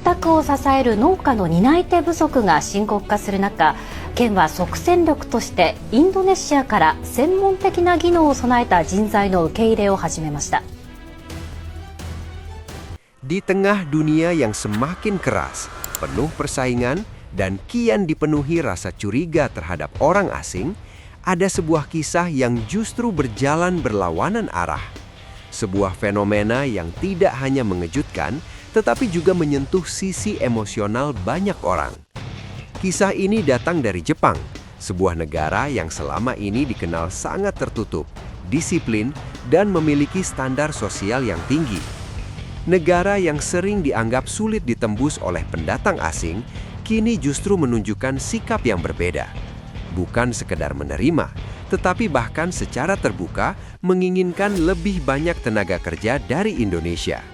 拓を支える農家の担い手不足が深刻化する中、県は即戦力としてインドネシアから専門的な技能を備えた人材の受け入れを始めました。Di tengah dunia yang semakin keras, penuh persaingan, dan kian dipenuhi rasa curiga terhadap orang asing, ada sebuah kisah yang justru berjalan berlawanan arah. Sebuah fenomena yang tidak hanya mengejutkan, tetapi juga menyentuh sisi emosional banyak orang. Kisah ini datang dari Jepang, sebuah negara yang selama ini dikenal sangat tertutup, disiplin, dan memiliki standar sosial yang tinggi. Negara yang sering dianggap sulit ditembus oleh pendatang asing, kini justru menunjukkan sikap yang berbeda. Bukan sekedar menerima, tetapi bahkan secara terbuka menginginkan lebih banyak tenaga kerja dari Indonesia.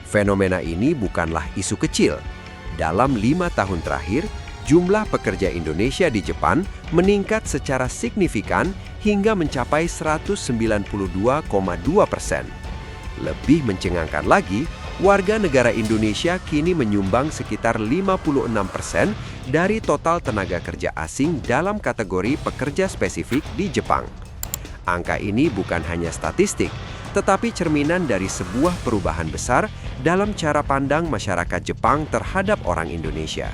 Fenomena ini bukanlah isu kecil. Dalam 5 tahun terakhir, jumlah pekerja Indonesia di Jepang meningkat secara signifikan hingga mencapai 192,2%. Lebih mencengangkan lagi, warga negara Indonesia kini menyumbang sekitar 56% dari total tenaga kerja asing dalam kategori pekerja spesifik di Jepang. Angka ini bukan hanya statistik, tetapi cerminan dari sebuah perubahan besar dalam cara pandang masyarakat Jepang terhadap orang Indonesia.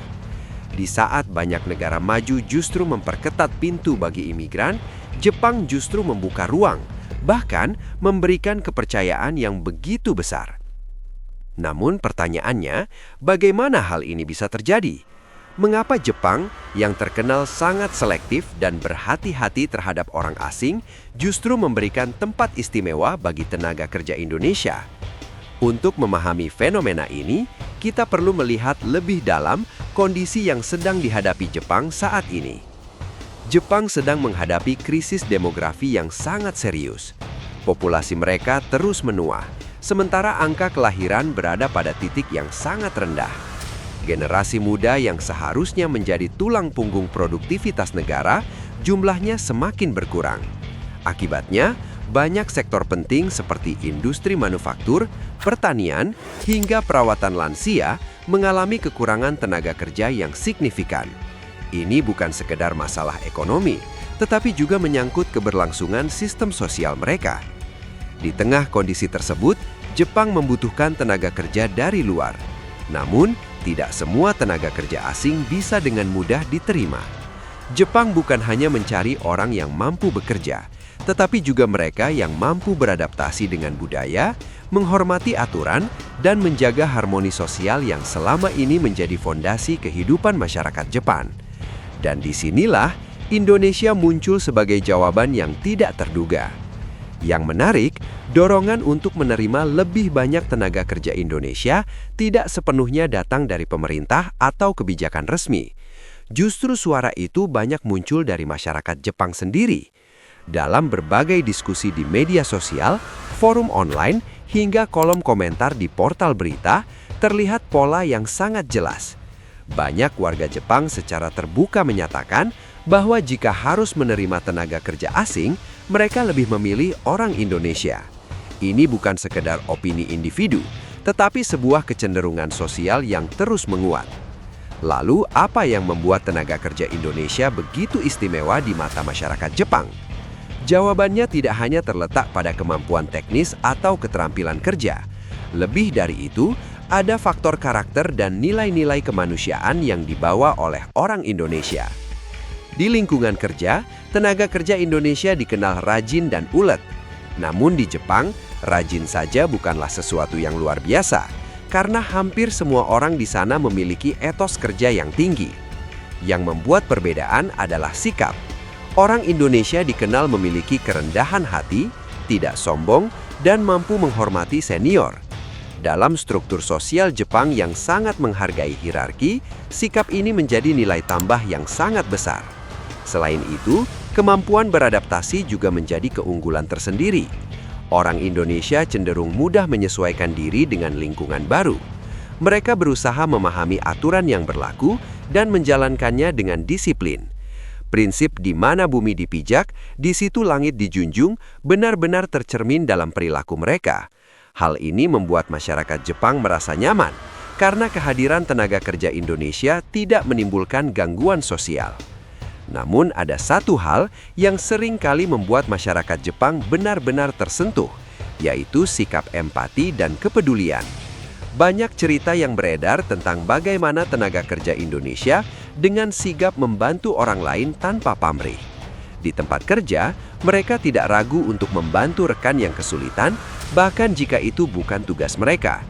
Di saat banyak negara maju justru memperketat pintu bagi imigran, Jepang justru membuka ruang, bahkan memberikan kepercayaan yang begitu besar. Namun pertanyaannya, bagaimana hal ini bisa terjadi? Mengapa Jepang, yang terkenal sangat selektif dan berhati-hati terhadap orang asing, justru memberikan tempat istimewa bagi tenaga kerja Indonesia? Untuk memahami fenomena ini, kita perlu melihat lebih dalam kondisi yang sedang dihadapi Jepang saat ini. Jepang sedang menghadapi krisis demografi yang sangat serius. Populasi mereka terus menua, sementara angka kelahiran berada pada titik yang sangat rendah. Generasi muda yang seharusnya menjadi tulang punggung produktivitas negara, jumlahnya semakin berkurang. Akibatnya, banyak sektor penting seperti industri manufaktur, pertanian, hingga perawatan lansia mengalami kekurangan tenaga kerja yang signifikan. Ini bukan sekedar masalah ekonomi, tetapi juga menyangkut keberlangsungan sistem sosial mereka. Di tengah kondisi tersebut, Jepang membutuhkan tenaga kerja dari luar. Namun, tidak semua tenaga kerja asing bisa dengan mudah diterima. Jepang bukan hanya mencari orang yang mampu bekerja, tetapi juga mereka yang mampu beradaptasi dengan budaya, menghormati aturan, dan menjaga harmoni sosial yang selama ini menjadi fondasi kehidupan masyarakat Jepang. Dan disinilah Indonesia muncul sebagai jawaban yang tidak terduga. Yang menarik, dorongan untuk menerima lebih banyak tenaga kerja Indonesia tidak sepenuhnya datang dari pemerintah atau kebijakan resmi. Justru suara itu banyak muncul dari masyarakat Jepang sendiri. Dalam berbagai diskusi di media sosial, forum online, hingga kolom komentar di portal berita, terlihat pola yang sangat jelas. Banyak warga Jepang secara terbuka menyatakan bahwa jika harus menerima tenaga kerja asing, mereka lebih memilih orang Indonesia. Ini bukan sekedar opini individu, tetapi sebuah kecenderungan sosial yang terus menguat. Lalu, apa yang membuat tenaga kerja Indonesia begitu istimewa di mata masyarakat Jepang? Jawabannya tidak hanya terletak pada kemampuan teknis atau keterampilan kerja. Lebih dari itu, ada faktor karakter dan nilai-nilai kemanusiaan yang dibawa oleh orang Indonesia. Di lingkungan kerja, tenaga kerja Indonesia dikenal rajin dan ulet. Namun di Jepang, rajin saja bukanlah sesuatu yang luar biasa, karena hampir semua orang di sana memiliki etos kerja yang tinggi. Yang membuat perbedaan adalah sikap. Orang Indonesia dikenal memiliki kerendahan hati, tidak sombong, dan mampu menghormati senior. Dalam struktur sosial Jepang yang sangat menghargai hierarki, sikap ini menjadi nilai tambah yang sangat besar. Selain itu, kemampuan beradaptasi juga menjadi keunggulan tersendiri. Orang Indonesia cenderung mudah menyesuaikan diri dengan lingkungan baru. Mereka berusaha memahami aturan yang berlaku dan menjalankannya dengan disiplin. Prinsip di mana bumi dipijak, di situ langit dijunjung, benar-benar tercermin dalam perilaku mereka. Hal ini membuat masyarakat Jepang merasa nyaman, karena kehadiran tenaga kerja Indonesia tidak menimbulkan gangguan sosial. Namun ada satu hal yang sering kali membuat masyarakat Jepang benar-benar tersentuh, yaitu sikap empati dan kepedulian. Banyak cerita yang beredar tentang bagaimana tenaga kerja Indonesia dengan sigap membantu orang lain tanpa pamrih. Di tempat kerja, mereka tidak ragu untuk membantu rekan yang kesulitan, bahkan jika itu bukan tugas mereka.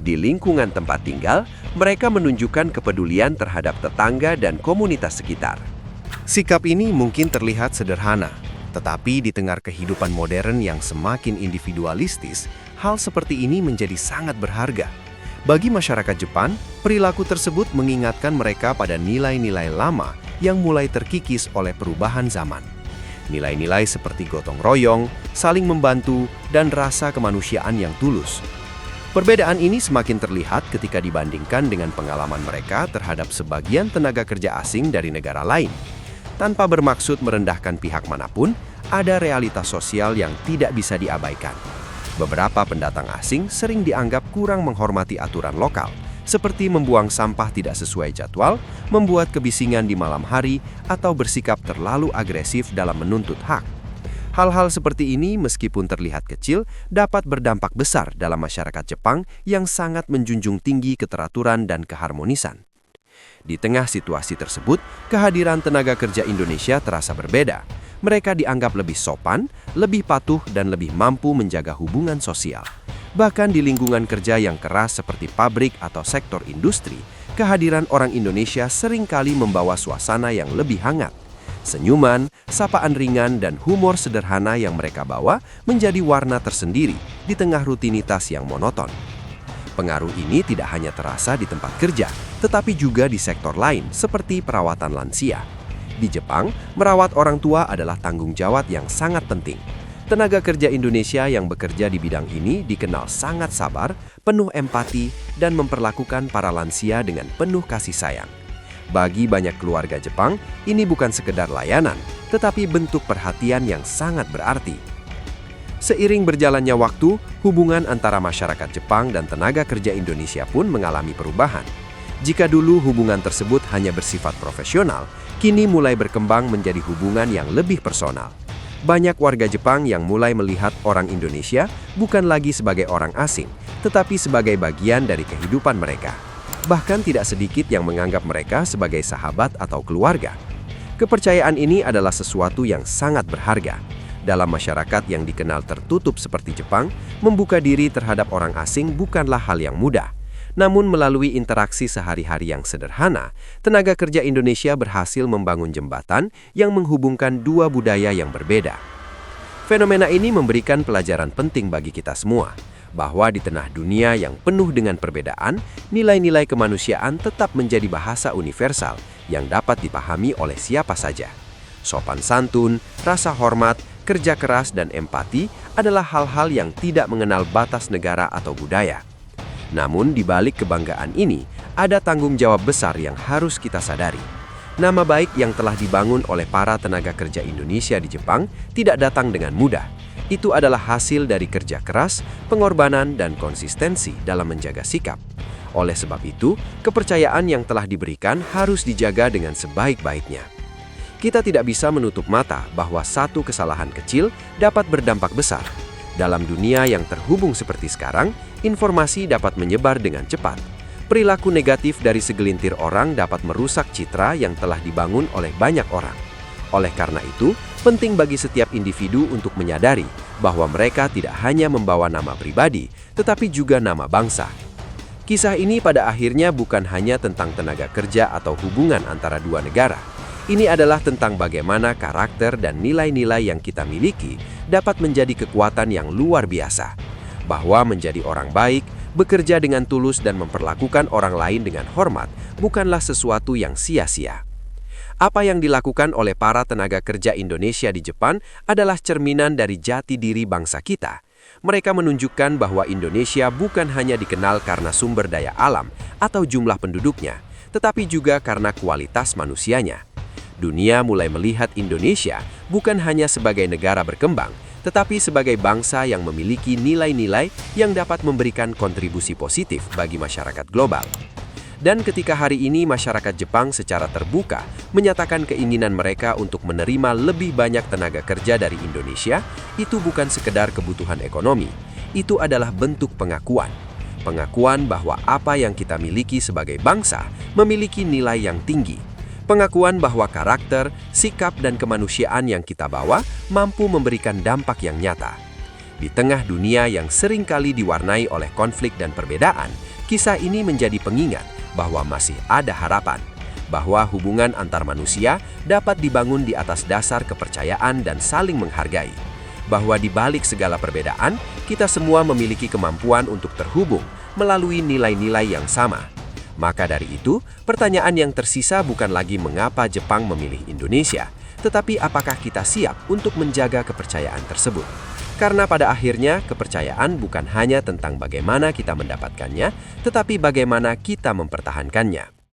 Di lingkungan tempat tinggal, mereka menunjukkan kepedulian terhadap tetangga dan komunitas sekitar. Sikap ini mungkin terlihat sederhana, tetapi di tengah kehidupan modern yang semakin individualistis, hal seperti ini menjadi sangat berharga. Bagi masyarakat Jepang, perilaku tersebut mengingatkan mereka pada nilai-nilai lama yang mulai terkikis oleh perubahan zaman. Nilai-nilai seperti gotong royong, saling membantu, dan rasa kemanusiaan yang tulus. Perbedaan ini semakin terlihat ketika dibandingkan dengan pengalaman mereka terhadap sebagian tenaga kerja asing dari negara lain. Tanpa bermaksud merendahkan pihak manapun, ada realitas sosial yang tidak bisa diabaikan. Beberapa pendatang asing sering dianggap kurang menghormati aturan lokal, seperti membuang sampah tidak sesuai jadwal, membuat kebisingan di malam hari, atau bersikap terlalu agresif dalam menuntut hak. Hal-hal seperti ini meskipun terlihat kecil, dapat berdampak besar dalam masyarakat Jepang yang sangat menjunjung tinggi keteraturan dan keharmonisan. Di tengah situasi tersebut, kehadiran tenaga kerja Indonesia terasa berbeda. Mereka dianggap lebih sopan, lebih patuh, dan lebih mampu menjaga hubungan sosial. Bahkan di lingkungan kerja yang keras seperti pabrik atau sektor industri, kehadiran orang Indonesia seringkali membawa suasana yang lebih hangat. Senyuman, sapaan ringan, dan humor sederhana yang mereka bawa menjadi warna tersendiri di tengah rutinitas yang monoton. Pengaruh ini tidak hanya terasa di tempat kerja, tetapi juga di sektor lain seperti perawatan lansia. Di Jepang, merawat orang tua adalah tanggung jawab yang sangat penting. Tenaga kerja Indonesia yang bekerja di bidang ini dikenal sangat sabar, penuh empati, dan memperlakukan para lansia dengan penuh kasih sayang. Bagi banyak keluarga Jepang, ini bukan sekedar layanan, tetapi bentuk perhatian yang sangat berarti. Seiring berjalannya waktu, hubungan antara masyarakat Jepang dan tenaga kerja Indonesia pun mengalami perubahan. Jika dulu hubungan tersebut hanya bersifat profesional, kini mulai berkembang menjadi hubungan yang lebih personal. Banyak warga Jepang yang mulai melihat orang Indonesia bukan lagi sebagai orang asing, tetapi sebagai bagian dari kehidupan mereka. Bahkan tidak sedikit yang menganggap mereka sebagai sahabat atau keluarga. Kepercayaan ini adalah sesuatu yang sangat berharga. Dalam masyarakat yang dikenal tertutup seperti Jepang, membuka diri terhadap orang asing bukanlah hal yang mudah. Namun melalui interaksi sehari-hari yang sederhana, tenaga kerja Indonesia berhasil membangun jembatan yang menghubungkan dua budaya yang berbeda. Fenomena ini memberikan pelajaran penting bagi kita semua, bahwa di tengah dunia yang penuh dengan perbedaan, nilai-nilai kemanusiaan tetap menjadi bahasa universal yang dapat dipahami oleh siapa saja. Sopan santun, rasa hormat, kerja keras, dan empati adalah hal-hal yang tidak mengenal batas negara atau budaya. Namun di balik kebanggaan ini, ada tanggung jawab besar yang harus kita sadari. Nama baik yang telah dibangun oleh para tenaga kerja Indonesia di Jepang tidak datang dengan mudah. Itu adalah hasil dari kerja keras, pengorbanan, dan konsistensi dalam menjaga sikap. Oleh sebab itu, kepercayaan yang telah diberikan harus dijaga dengan sebaik-baiknya. Kita tidak bisa menutup mata bahwa satu kesalahan kecil dapat berdampak besar. Dalam dunia yang terhubung seperti sekarang, informasi dapat menyebar dengan cepat. Perilaku negatif dari segelintir orang dapat merusak citra yang telah dibangun oleh banyak orang. Oleh karena itu, penting bagi setiap individu untuk menyadari bahwa mereka tidak hanya membawa nama pribadi, tetapi juga nama bangsa. Kisah ini pada akhirnya bukan hanya tentang tenaga kerja atau hubungan antara dua negara. Ini adalah tentang bagaimana karakter dan nilai-nilai yang kita miliki dapat menjadi kekuatan yang luar biasa. Bahwa menjadi orang baik, bekerja dengan tulus, dan memperlakukan orang lain dengan hormat bukanlah sesuatu yang sia-sia. Apa yang dilakukan oleh para tenaga kerja Indonesia di Jepang adalah cerminan dari jati diri bangsa kita. Mereka menunjukkan bahwa Indonesia bukan hanya dikenal karena sumber daya alam atau jumlah penduduknya, tetapi juga karena kualitas manusianya. Dunia mulai melihat Indonesia bukan hanya sebagai negara berkembang, tetapi sebagai bangsa yang memiliki nilai-nilai yang dapat memberikan kontribusi positif bagi masyarakat global. Dan ketika hari ini masyarakat Jepang secara terbuka menyatakan keinginan mereka untuk menerima lebih banyak tenaga kerja dari Indonesia, itu bukan sekedar kebutuhan ekonomi, itu adalah bentuk pengakuan. Pengakuan bahwa apa yang kita miliki sebagai bangsa memiliki nilai yang tinggi. Pengakuan bahwa karakter, sikap, dan kemanusiaan yang kita bawa mampu memberikan dampak yang nyata. Di tengah dunia yang seringkali diwarnai oleh konflik dan perbedaan, kisah ini menjadi pengingat bahwa masih ada harapan, bahwa hubungan antar manusia dapat dibangun di atas dasar kepercayaan dan saling menghargai, bahwa di balik segala perbedaan, kita semua memiliki kemampuan untuk terhubung melalui nilai-nilai yang sama. Maka dari itu, pertanyaan yang tersisa bukan lagi mengapa Jepang memilih Indonesia, tetapi apakah kita siap untuk menjaga kepercayaan tersebut. Karena pada akhirnya, kepercayaan bukan hanya tentang bagaimana kita mendapatkannya, tetapi bagaimana kita mempertahankannya.